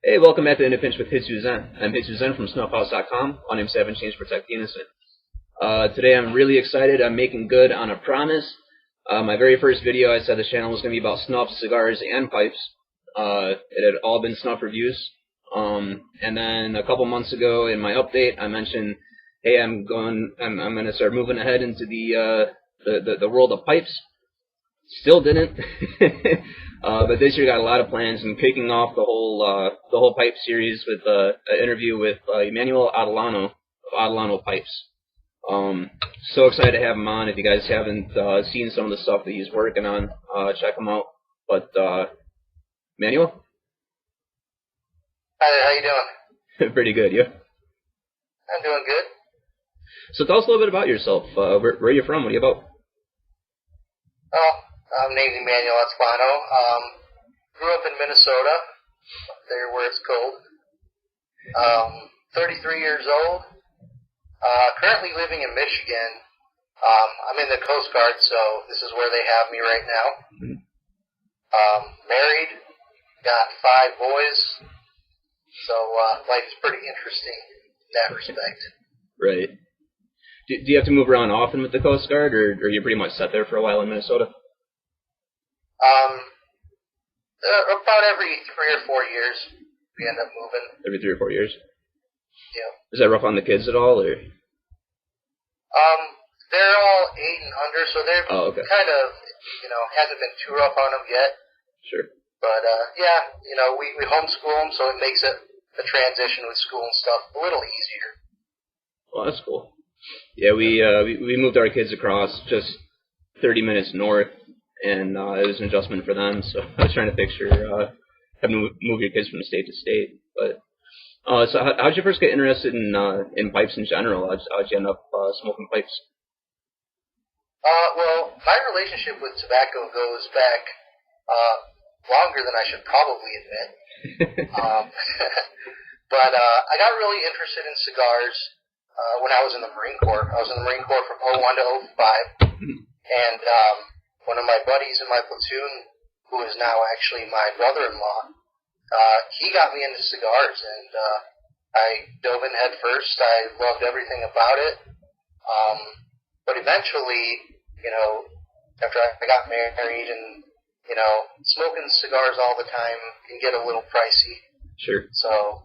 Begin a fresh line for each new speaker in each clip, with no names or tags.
Hey, welcome back to In a Pinch with Hitsu Zen. I'm Hitsu Zen from snuffhouse.com. My name's Seven Change Protect the Innocent. Today I'm really excited. I'm making good on a promise. My very first video, I said the channel was going to be about snuff, cigars, and pipes. It had all been snuff reviews. And then a couple months ago in my update, I mentioned, hey, I'm going to start moving ahead into the world of pipes. Still didn't. But this year got a lot of plans, and kicking off the whole pipe series with an interview with Emmanuel Atilano of Atilano Pipes. So excited to have him on. If you guys haven't seen some of the stuff that he's working on, check him out. But Emmanuel?
Hi there, how you doing?
Pretty good, you?
I'm doing good.
So tell us a little bit about yourself. Where are you from? What are you about?
Oh, I'm named Emmanuel Atilano. Grew up in Minnesota, up there where it's cold. 33 years old. Currently living in Michigan. I'm in the Coast Guard, so this is where they have me right now. Married, got 5 boys, so life's pretty interesting in that respect.
Right. Do you have to move around often with the Coast Guard, or are you pretty much set there for a while in Minnesota?
About every 3 or 4 years, we end up moving.
Every 3 or 4 years?
Yeah.
Is that rough on the kids at all, or?
They're all 8 and under, so they're kind of, hasn't been too rough on them yet.
Sure.
But, yeah, we homeschool them, so it makes the transition with school and stuff a little easier.
Well, that's cool. Yeah, we moved our kids across just 30 minutes north, and it was an adjustment for them. So I was trying to picture having to move your kids from state to state. But so how'd you first get interested in pipes in general? How'd you end up smoking pipes?
Well, my relationship with tobacco goes back longer than I should probably admit. But I got really interested in cigars when I was in the Marine Corps. I was in the Marine Corps from 01 to 05, and one of my buddies in my platoon, who is now actually my brother-in-law, he got me into cigars, and I dove in head first. I loved everything about it. But eventually, after I got married and, smoking cigars all the time can get a little pricey.
Sure.
So,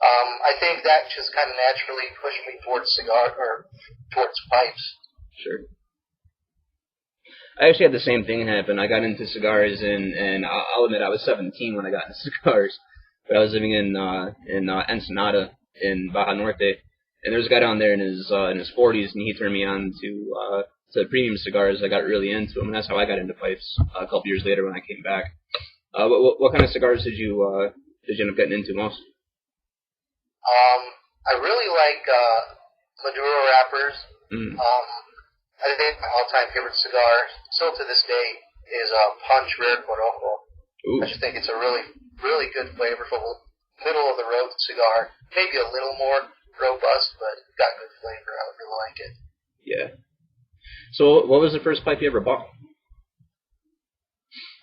I think that just kind of naturally pushed me towards towards pipes.
Sure. I actually had the same thing happen. I got into cigars, and I'll admit I was 17 when I got into cigars. But I was living in Ensenada in Baja Norte, and there was a guy down there in his 40s, and he turned me on to premium cigars. I got really into them, and that's how I got into pipes a couple years later when I came back. What kind of cigars did you end up getting into most?
I really like Maduro wrappers. I think my all-time favorite cigar, still to this day, is Punch Rare Corojo. I just think it's a really, really good, flavorful, middle-of-the-road cigar. Maybe a little more robust, but got good flavor. I would really like it.
Yeah. So what was the first pipe you ever bought?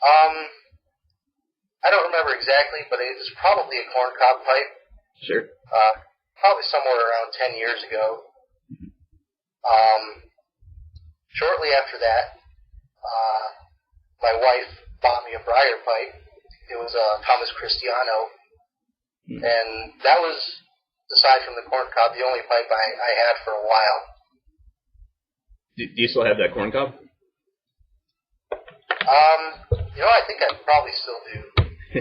I don't remember exactly, but it was probably a corncob pipe.
Sure.
Probably somewhere around 10 years ago. Shortly after that, my wife bought me a briar pipe. It was a Thomas Cristiano, and that was, aside from the corncob, the only pipe I had for a while.
Do you still have that corncob?
I think I probably still do.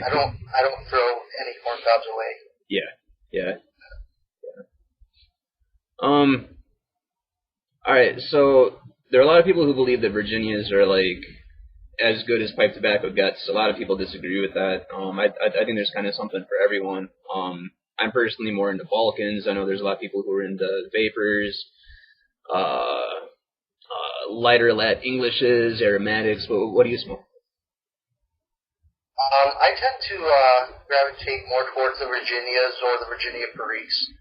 I don't throw any corncobs away.
Yeah. All right, so there are a lot of people who believe that Virginias are like as good as pipe tobacco gets. A lot of people disagree with that. I think there's kind of something for everyone. I'm personally more into Balkans. I know there's a lot of people who are into vapors, lighter lat Englishes, aromatics. What do you smoke?
I tend to gravitate more towards the Virginias or the Virginia Periques.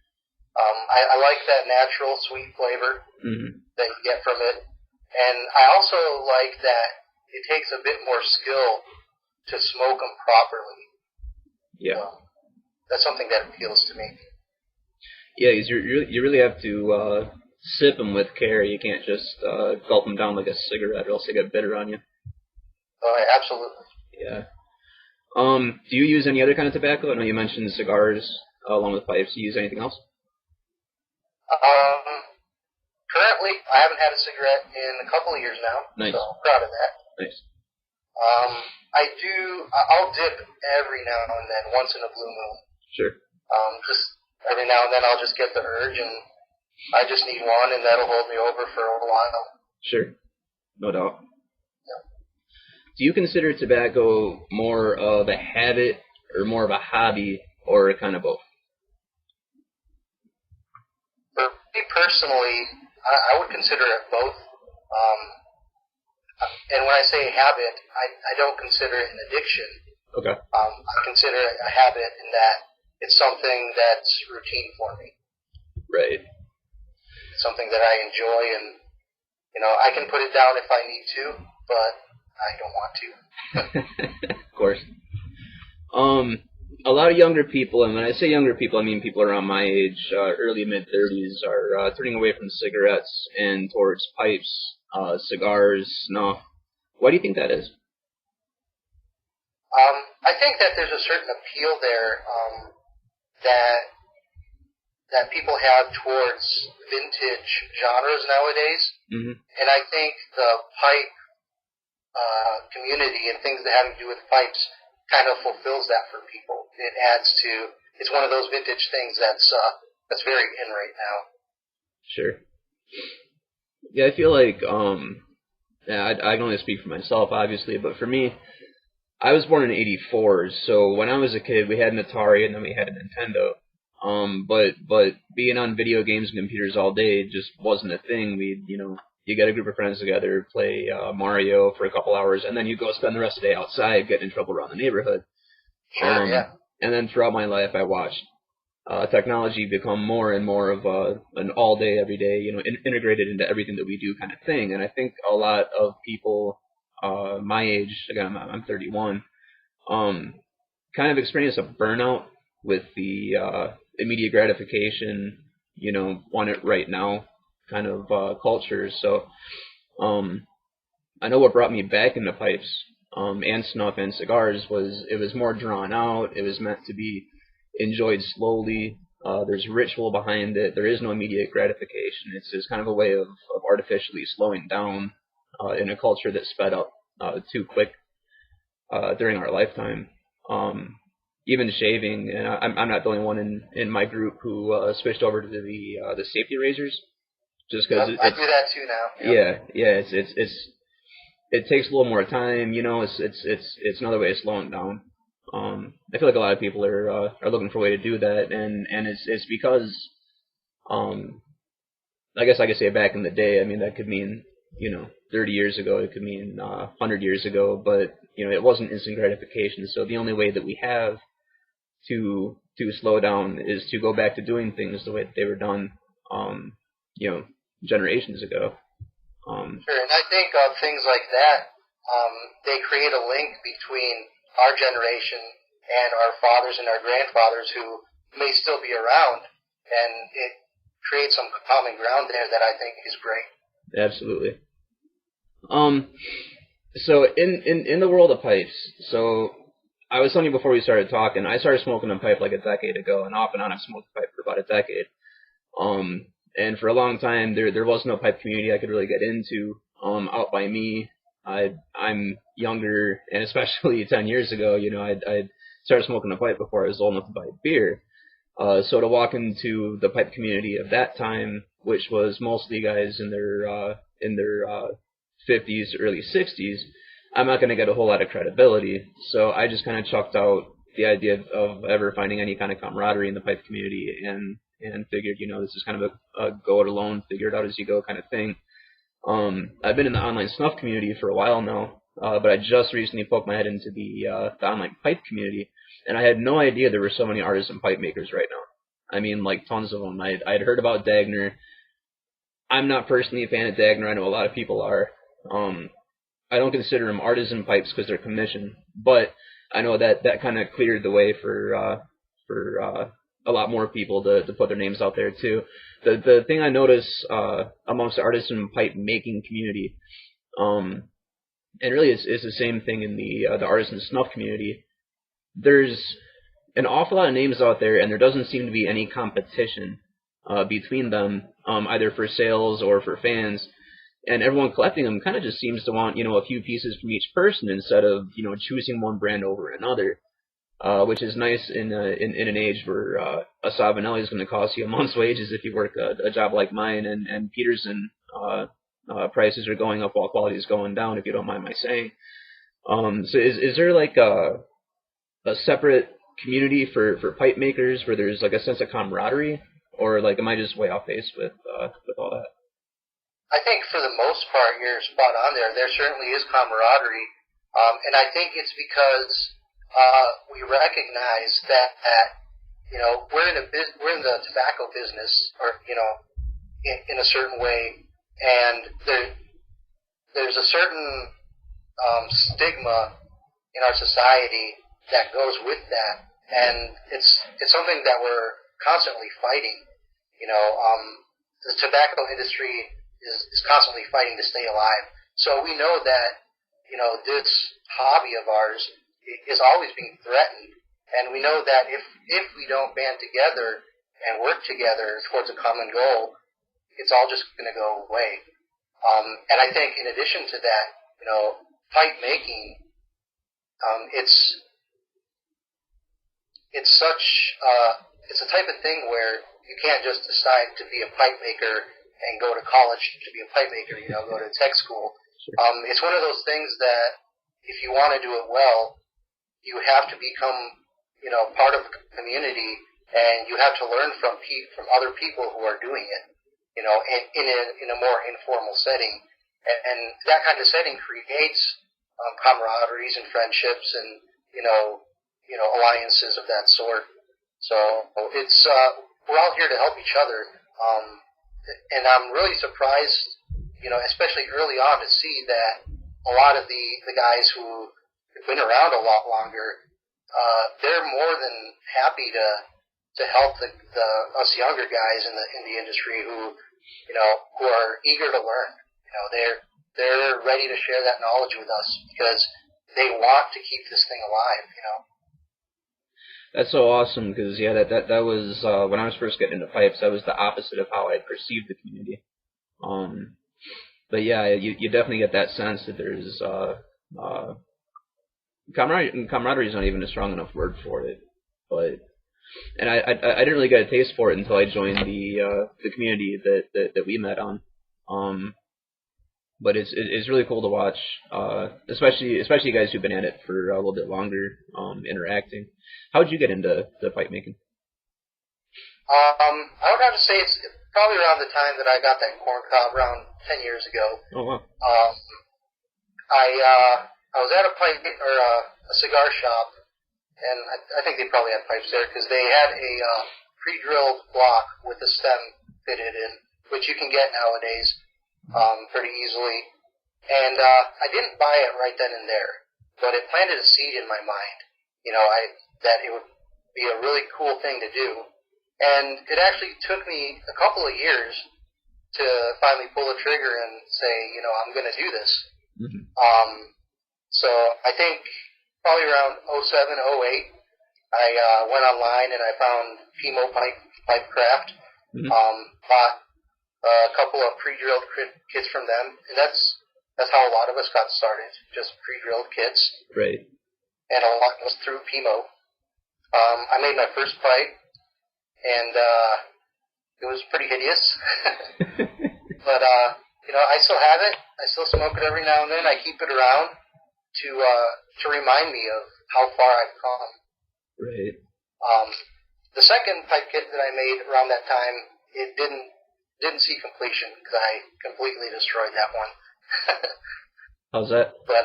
I like that natural sweet flavor that you get from it. And I also like that it takes a bit more skill to smoke them properly.
Yeah.
that's something that appeals to me.
Yeah, 'cause you really have to sip them with care. You can't just gulp them down like a cigarette, or else they get bitter on you.
Oh, absolutely.
Yeah. Do you use any other kind of tobacco? I know you mentioned cigars along with pipes. Do you use anything else?
Currently, I haven't had a cigarette in a couple of years now.
Nice.
So I'm proud of that.
Nice.
I'll dip every now and then, once in a blue moon.
Sure.
Just every now and then I'll just get the urge, and I just need one, and that'll hold me over for a while.
Sure. No doubt.
Yeah.
Do you consider tobacco more of a habit or more of a hobby, or kind of both?
For me personally, I would consider it both. And when I say habit, I don't consider it an addiction.
Okay.
I consider it a habit in that it's something that's routine for me.
Right.
It's something that I enjoy, and I can put it down if I need to, but I don't want to.
Of course. A lot of younger people, and when I say younger people, I mean people around my age, early mid-30s, are turning away from cigarettes and towards pipes, cigars, snuff. Why do you think that is?
I think that there's a certain appeal there that people have towards vintage genres nowadays, and I think the pipe community and things that have to do with pipes kind of fulfills that for people. It adds to, it's one of those vintage things that's very in right now.
Sure. Yeah, I feel like, I can only speak for myself, obviously, but for me, I was born in '84, so when I was a kid, we had an Atari and then we had a Nintendo. But being on video games and computers all day just wasn't a thing. You get a group of friends together, play Mario for a couple hours, and then you go spend the rest of the day outside getting in trouble around the neighborhood.
Sure, yeah.
And then throughout my life, I watched technology become more and more of an all-day, everyday, integrated into everything that we do kind of thing. And I think a lot of people my age, again, I'm 31, kind of experience a burnout with the immediate gratification, want it right now kind of culture. So I know what brought me back into pipes and snuff and cigars was it was more drawn out. It was meant to be enjoyed slowly. There's ritual behind it. There is no immediate gratification. It's just kind of a way of artificially slowing down in a culture that sped up too quick during our lifetime. Even shaving, and I'm not the only one in my group who switched over to the safety razors, just because
I do that too now. Yep.
Yeah. It takes a little more time. It's another way of slowing down. I feel like a lot of people are looking for a way to do that, and it's because I guess I could say back in the day. I mean, that could mean 30 years ago. It could mean 100 years ago, but it wasn't instant gratification. So the only way that we have to slow down is to go back to doing things the way that they were done, generations ago.
Sure, and I think things like that, they create a link between our generation and our fathers and our grandfathers who may still be around, and it creates some common ground there that I think is great.
Absolutely. So in the world of pipes, so I was telling you before we started talking, I started smoking a pipe like a decade ago, and off and on I've smoked a pipe for about a decade. And for a long time there was no pipe community I could really get into out by me. I'm younger, and especially 10 years ago, I'd started smoking a pipe before I was old enough to buy beer. So to walk into the pipe community of that time, which was mostly guys in their 50s, early 60s, I'm not going to get a whole lot of credibility. So I just kind of chucked out the idea of ever finding any kind of camaraderie in the pipe community, and figured, this is kind of a go it alone, figure it out as you go kind of thing. I've been in the online snuff community for a while now, but I just recently poked my head into the online pipe community, and I had no idea there were so many artisan pipe makers right now. I mean, like, tons of them. I'd heard about Dagner. I'm not personally a fan of Dagner. I know a lot of people are. I don't consider them artisan pipes because they're commissioned, but I know that kind of cleared the way for for a lot more people to put their names out there too. The thing I notice amongst the artisan pipe making community, and really it's the same thing in the artisan snuff community. There's an awful lot of names out there, and there doesn't seem to be any competition between them, either for sales or for fans. And everyone collecting them kind of just seems to want, a few pieces from each person instead of, choosing one brand over another. Which is nice in an age where a Savinelli is going to cost you a month's wages if you work a job like mine, and Peterson prices are going up while quality is going down, if you don't mind my saying. So is there like a separate community for pipe makers where there's like a sense of camaraderie, or like am I just way off base with all that?
I think for the most part you're spot on there. There certainly is camaraderie, and I think it's because we recognize that we're in the tobacco business, or in a certain way, and there's a certain stigma in our society that goes with that, and it's something that we're constantly fighting. The tobacco industry is constantly fighting to stay alive. So we know that this hobby of ours is always being threatened, and we know that if we don't band together and work together towards a common goal, it's all just going to go away. And I think in addition to that, pipe making, it's a type of thing where you can't just decide to be a pipe maker and go to college to be a pipe maker, go to tech school. It's one of those things that if you want to do it well, you have to become, part of the community, and you have to learn from other people who are doing it, in a more informal setting. And that kind of setting creates camaraderies and friendships and, alliances of that sort. So it's, we're all here to help each other. And I'm really surprised, especially early on, to see that a lot of the guys who have been around a lot longer, they're more than happy to help us younger guys in the industry who are eager to learn. They're ready to share that knowledge with us because they want to keep this thing alive.
That's so awesome, because that was when I was first getting into pipes, that was the opposite of how I perceived the community. But yeah, you definitely get that sense that there's camaraderie is not even a strong enough word for it, but I didn't really get a taste for it until I joined the community that we met on. But it's really cool to watch, especially you guys who've been at it for a little bit longer, interacting. How did you get into pipe making?
I would have to say it's probably around the time that I got that corn cob, around 10 years ago.
Oh wow.
I was at a pipe or a cigar shop, and I think they probably had pipes there because they had a pre-drilled block with a stem fitted in, which you can get nowadays pretty easily. And I didn't buy it right then and there, but it planted a seed in my mind, that it would be a really cool thing to do. And it actually took me a couple of years to finally pull the trigger and say, I'm going to do this. Mm-hmm. So I think probably around 07, 08, I went online and I found Pimo Pipe Craft, mm-hmm. Bought a couple of pre-drilled kits from them, and that's how a lot of us got started, just pre-drilled kits.
Right.
And a lot was through Pimo. I made my first pipe, and it was pretty hideous. But, I still have it. I still smoke it every now and then. I keep it around to remind me of how far I've come.
Right.
The second pipe kit that I made around that time, it didn't see completion because I completely destroyed that one.
How's that?
But,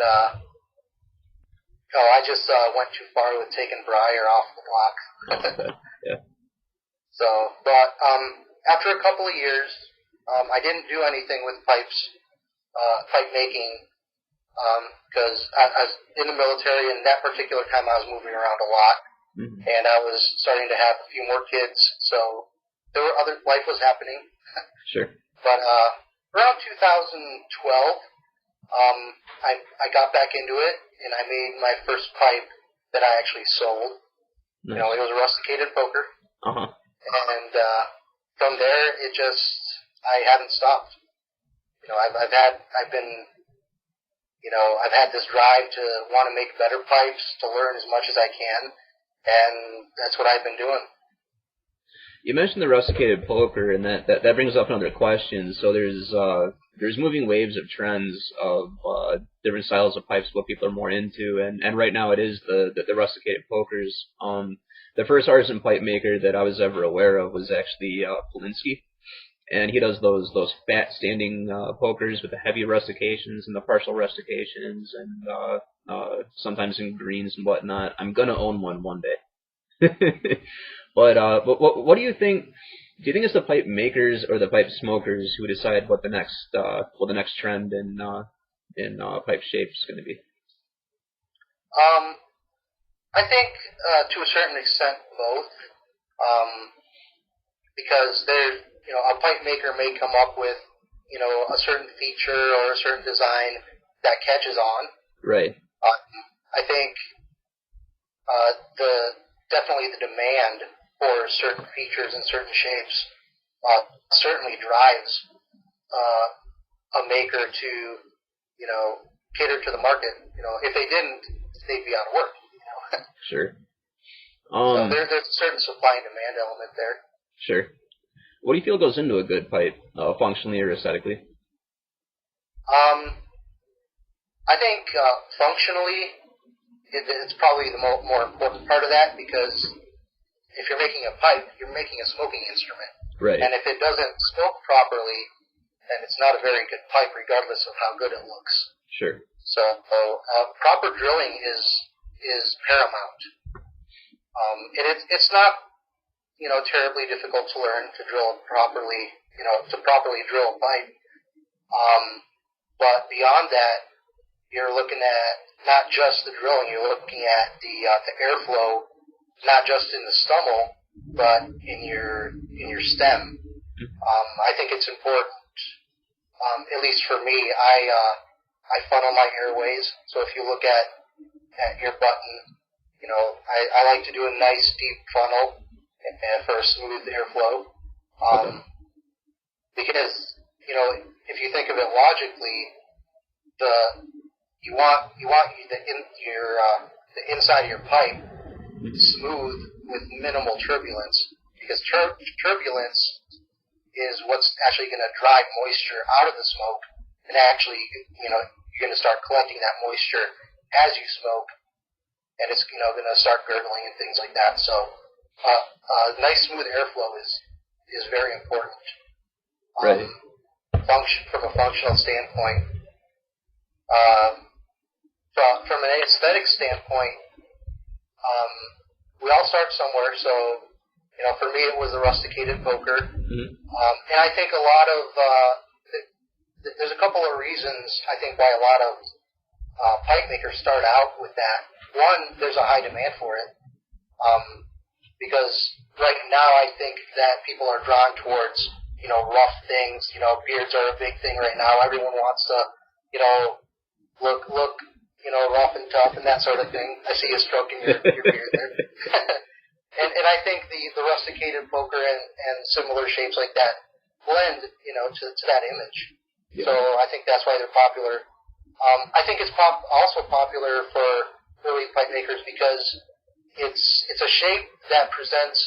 I just went too far with taking briar off the block.
Okay. Yeah.
So, but after a couple of years, I didn't do anything with pipe making, because I was in the military, and that particular time I was moving around a lot. and I was starting to have a few more kids, so there were life was happening.
Sure.
But around 2012, I got back into it, and I made my first pipe that I actually sold.
Nice.
You know, it was a rusticated poker. And from there, I haven't stopped. You know, I've had this drive to want to make better pipes, to learn as much as I can, and that's what I've been doing.
You mentioned the rusticated poker, and that brings up another question. So there's moving waves of trends of different styles of pipes, what people are more into, and right now it is the rusticated pokers. The first artisan pipe maker that I was ever aware of was actually Polinsky, and he does those fat standing pokers with the heavy rustications and the partial rustications, and sometimes in greens and whatnot. I'm gonna own one day. But what do you think? Do you think it's the pipe makers or the pipe smokers who decide what the next trend in pipe shape is going to be?
I think to a certain extent both, because a pipe maker may come up with a certain feature or a certain design that catches on.
Right.
I think definitely the demand for certain features and certain shapes certainly drives a maker to cater to the market. If they didn't, they'd be out of work.
Sure.
So there's a certain supply and demand element there.
Sure. What do you feel goes into a good pipe, functionally or aesthetically?
I think functionally, it's probably the more important part of that, because if you're making a pipe, you're making a smoking instrument.
Right.
And if it doesn't smoke properly, then it's not a very good pipe, regardless of how good it looks.
Sure.
So proper drilling is paramount. And it's not terribly difficult to learn to drill properly, to properly drill a pipe. But beyond that, you're looking at not just the drilling, you're looking at the airflow, not just in the stummel, but in your stem. I think it's important. At least for me, I funnel my airways. So if you look at your button, I like to do a nice deep funnel for a smooth airflow. Because if you think of it logically, you want the inside of your pipe smooth with minimal turbulence, because turbulence is what's actually going to drive moisture out of the smoke, and actually, you're going to start collecting that moisture as you smoke, and it's going to start gurgling and things like that. So, nice smooth airflow is very important.
Right.
From a functional standpoint. From an aesthetic standpoint, we all start somewhere. So, for me, it was the rusticated poker, and I think a lot of there's a couple of reasons I think why a lot of pipe makers start out with that. One, there's a high demand for it, because right now I think that people are drawn towards rough things. Beards are a big thing right now. Everyone wants to look rough and tough and that sort of thing. I see you stroking your beard there. and I think the rusticated poker and similar shapes like that blend, to that image. Yeah. So I think that's why they're popular. I think it's also popular for early pipe makers because it's a shape that presents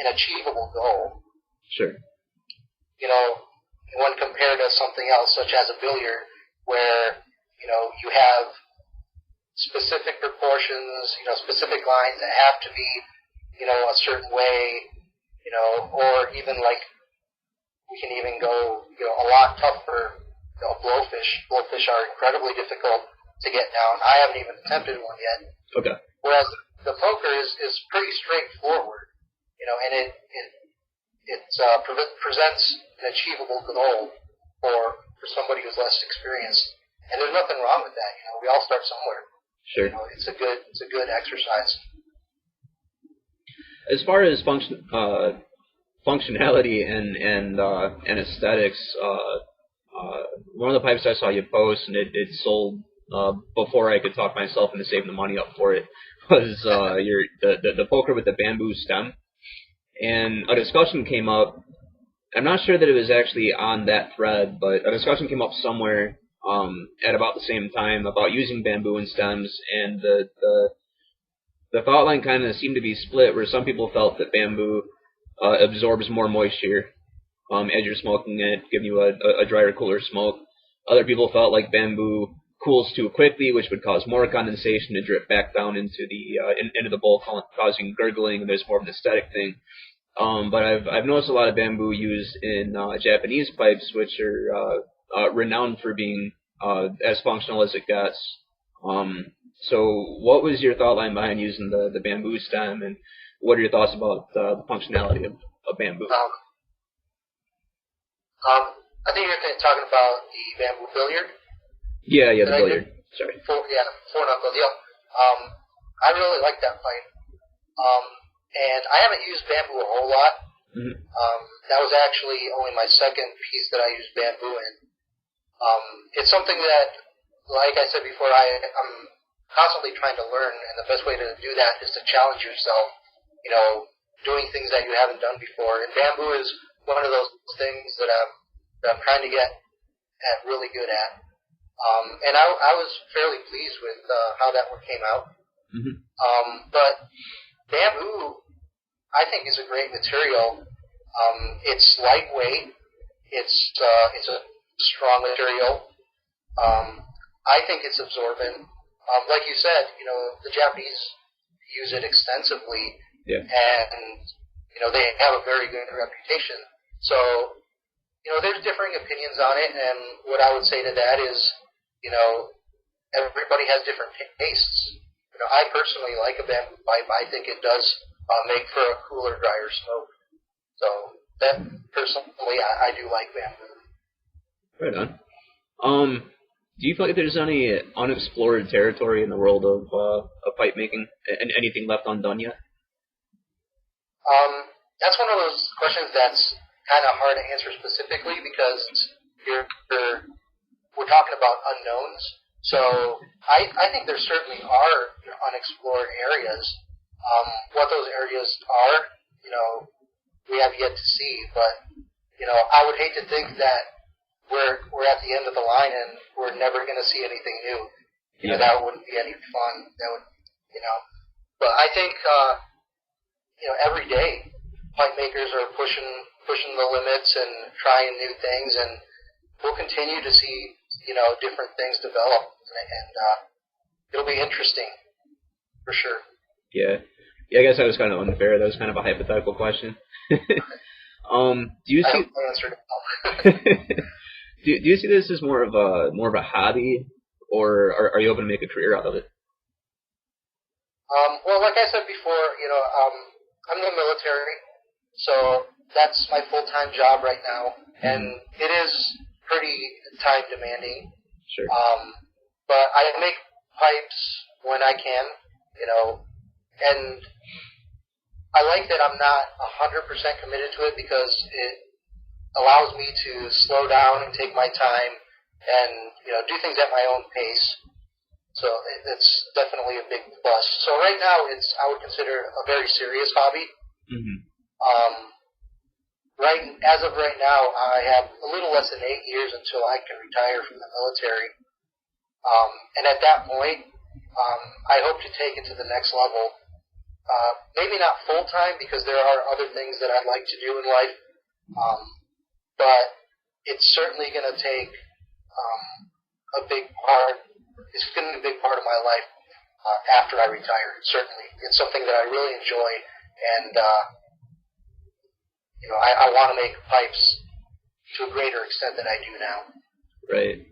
an achievable goal.
Sure.
When compared to something else, such as a billiard, where you have specific proportions, specific lines that have to be, a certain way, or even like we can even go, a lot tougher. Blowfish. Blowfish are incredibly difficult to get down. I haven't even attempted one yet.
Okay.
Whereas the poker is pretty straightforward, and it presents an achievable goal for somebody who's less experienced. And there's nothing wrong with that. We all start somewhere.
Sure.
It's a good exercise.
As far as functionality and aesthetics, one of the pipes I saw you post, and it sold before I could talk myself into saving the money up for it, was the poker with the bamboo stem. And a discussion came up. I'm not sure that it was actually on that thread, but a discussion came up somewhere at about the same time about using bamboo and stems, and the thought line kind of seemed to be split, where some people felt that bamboo absorbs more moisture as you're smoking it, giving you a drier, cooler smoke. Other people felt like bamboo cools too quickly, which would cause more condensation to drip back down into the bowl, causing gurgling, and there's more of an aesthetic thing. But I've noticed a lot of bamboo used in Japanese pipes, which are renowned for being as functional as it gets. So what was your thought line behind using the bamboo stem, and what are your thoughts about the functionality of bamboo?
I think you're talking about the bamboo billiard.
Yeah, the billiard. Sorry.
Four knuckle deal. I really like that pipe. And I haven't used bamboo a whole lot. Mm-hmm. That was actually only my second piece that I used bamboo in. It's something that, like I said before, I'm constantly trying to learn, and the best way to do that is to challenge yourself, doing things that you haven't done before. And bamboo is one of those things that I'm trying to get really good at. And I was fairly pleased with how that one came out. Mm-hmm. But bamboo, I think, is a great material. It's lightweight. It's a strong material. I think it's absorbent. Like you said, the Japanese use it extensively, and they have a very good reputation. So, there's differing opinions on it, and what I would say to that is, everybody has different tastes. I personally like a bamboo pipe. I think it does make for a cooler, drier smoke. So that personally, I do like bamboo.
Right on. Do you feel like there's any unexplored territory in the world of pipe making, and anything left undone yet?
That's one of those questions that's kind of hard to answer specifically, because we're talking about unknowns. So I think there certainly are unexplored areas. What those areas are, we have yet to see. But I would hate to think that we're at the end of the line and we're never going to see anything new. That wouldn't be any fun. That would, But I think every day pipe makers are pushing the limits and trying new things, and we'll continue to see different things develop, and it'll be interesting for sure. Yeah,
I guess that was kind of unfair. That was kind of a hypothetical question. Do you see?
I answered it.
Do you see this as more of a hobby, or are you hoping to make a career out of it?
Well, like I said before, I'm in the military, so that's my full-time job right now, and it is pretty time demanding.
Sure.
But I make pipes when I can, and I like that I'm not 100% committed to it, because it allows me to slow down and take my time and, do things at my own pace. So it's definitely a big plus. So right now I would consider a very serious hobby. Mm-hmm. As of right now, I have a little less than 8 years until I can retire from the military. And at that point, I hope to take it to the next level. Maybe not full time, because there are other things that I'd like to do in life. But it's certainly going to take a big part. It's going to be a big part of my life after I retire. Certainly, it's something that I really enjoy, and I want to make pipes to a greater extent than I do now.
Right.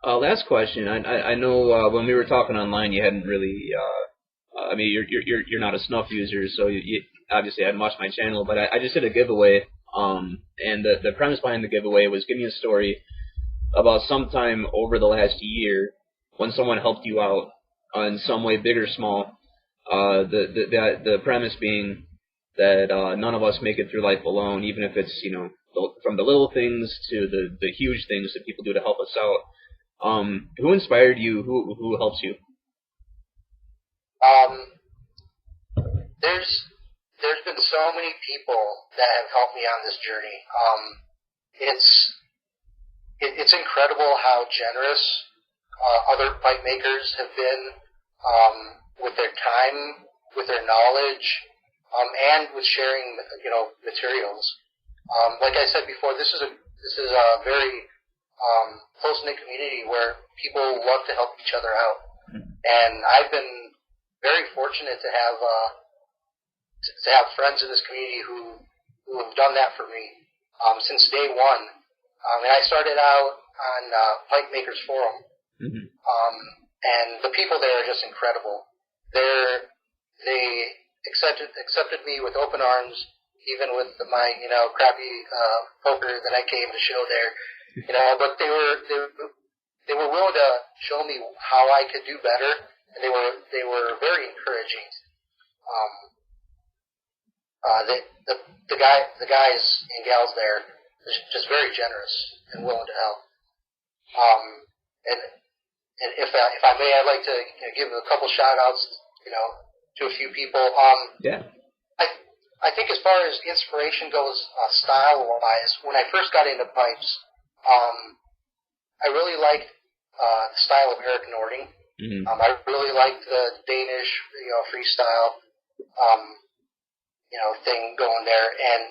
Last question. I know when we were talking online, you hadn't really. You're not a snuff user, so you obviously hadn't watched my channel. But I just did a giveaway. And the premise behind the giveaway was, give me a story about sometime over the last year when someone helped you out in some way, big or small, The premise being that none of us make it through life alone, even if it's, you know, from the little things to the huge things that people do to help us out. Who inspired you? Who helps you?
There's been so many people that have helped me on this journey. It's incredible how generous other pipe makers have been with their time, with their knowledge, and with sharing, you know, materials. Like I said before, this is a very close-knit community where people love to help each other out, and I've been very fortunate to have friends in this community who have done that for me since day one. And I started out on Pipe Makers Forum, and the people there are just incredible. They accepted me with open arms, even with my, you know, crappy poker that I came to show there. You know, but they were willing to show me how I could do better, and they were very encouraging. The guys and gals there are just very generous and willing to help. And if I may, I'd like to, you know, give a couple shout outs, you know, to a few people.
Yeah.
I think as far as inspiration goes, style wise, when I first got into pipes, I really liked the style of Eric Nording. I really liked the Danish, you know, freestyle, you know, thing going there, and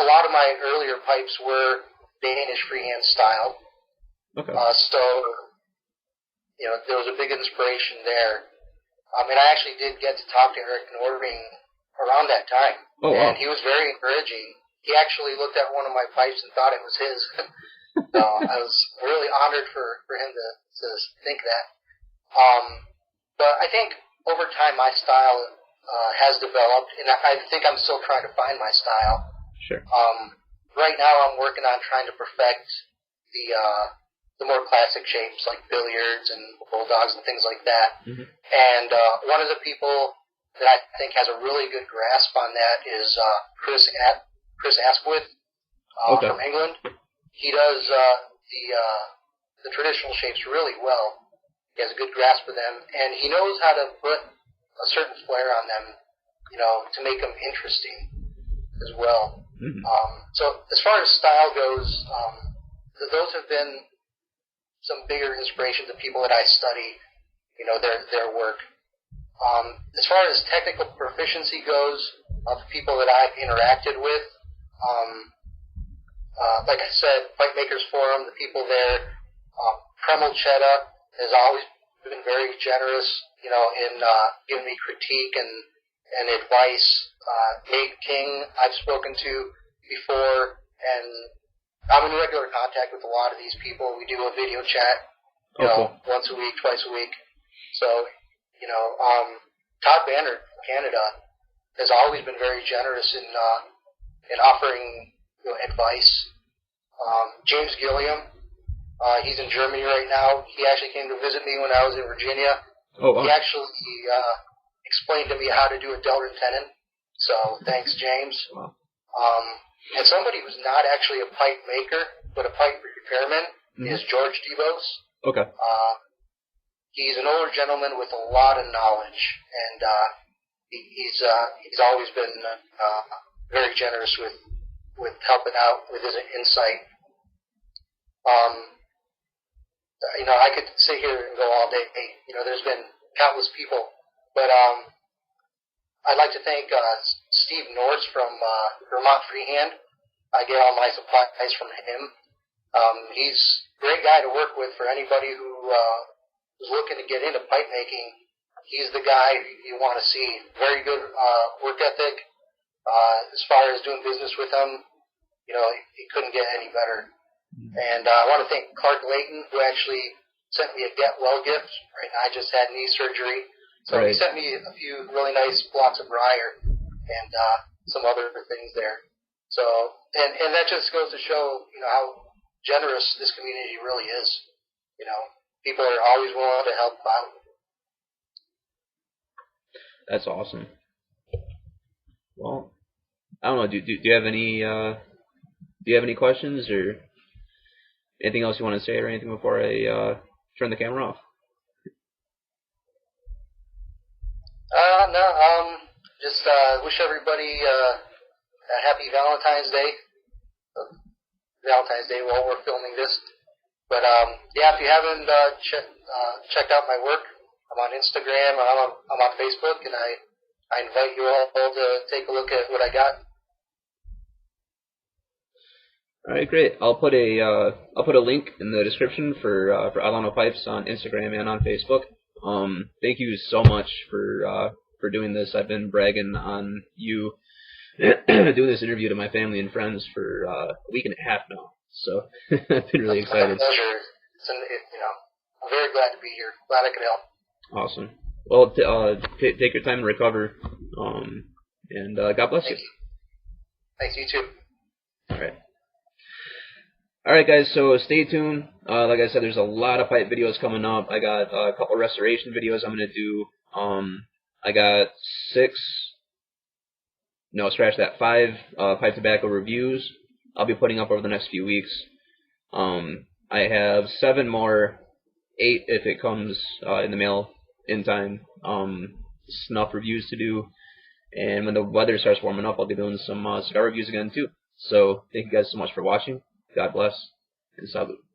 a lot of my earlier pipes were Danish freehand style.
Okay.
So, you know, there was a big inspiration there. And I actually did get to talk to Eric Nording around that time.
Oh, wow.
And he was very encouraging. He actually looked at one of my pipes and thought it was his. So I was really honored for him to think that. But I think over time my style has developed, and I think I'm still trying to find my style.
Sure.
Right now I'm working on trying to perfect the more classic shapes like billiards and bulldogs and things like that. And one of the people that I think has a really good grasp on that is Chris Asquith from England. He does the traditional shapes really well. He has a good grasp of them, and he knows how to put a certain flair on them, you know, to make them interesting as well. So as far as style goes, those have been some bigger inspirations of people that I study, you know, their work. As far as technical proficiency goes, of people that I've interacted with, like I said, Pipe Makers Forum, the people there, Kreml Cheta has always been very generous, you know, in giving me critique and advice. Nate King I've spoken to before, and I'm in regular contact with a lot of these people. We do a video chat, you know, once a week, twice a week. So, you know, Todd Banner from Canada has always been very generous in offering, you know, advice. James Gilliam, he's in Germany right now. He actually came to visit me when I was in Virginia. Oh, wow. He actually explained to me how to do a Delrin tenon. So thanks, James.
Wow.
And somebody who's not actually a pipe maker, but a pipe repairman, is George DeVos.
Okay.
He's an older gentleman with a lot of knowledge, and he's always been very generous with helping out with his insight. You know, I could sit here and go all day. You know, there's been countless people, but I'd like to thank Steve Norris from Vermont Freehand. I get all my supplies from him. He's a great guy to work with for anybody who is looking to get into pipe making. He's the guy you want to see. Very good work ethic. As far as doing business with him, you know, he couldn't get any better. And I want to thank Clark Layton, who actually sent me a get well gift. Right now, I just had knee surgery. So he sent me a few really nice blocks of briar and some other things there. So, and that just goes to show, you know, how generous this community really is. You know, people are always willing to help out.
That's awesome. Well, I don't know. Do you have any questions or anything else you want to say or anything before I turn the camera off?
No. Just wish everybody a happy Valentine's Day. Valentine's Day while we're filming this. But yeah, if you haven't checked out my work, I'm on Instagram, I'm on Facebook, and I invite you all to take a look at what I got.
All right, great. I'll put a link in the description for Atilano Pipes on Instagram and on Facebook. Thank you so much for doing this. I've been bragging on you doing this interview to my family and friends for a week and a half now. So I've been really excited.
It's a pleasure. I'm very glad to be here. Glad I could help.
Awesome. Well, take your time to recover, and God bless you.
Thanks, you too.
All right, guys. So stay tuned. Like I said, there's a lot of pipe videos coming up. I got a couple restoration videos I'm gonna do. I got 5 pipe tobacco reviews I'll be putting up over the next few weeks. I have 7 more, 8 if it comes in the mail in time, snuff reviews to do. And when the weather starts warming up, I'll be doing some cigar reviews again too. So thank you guys so much for watching. God bless, and salute.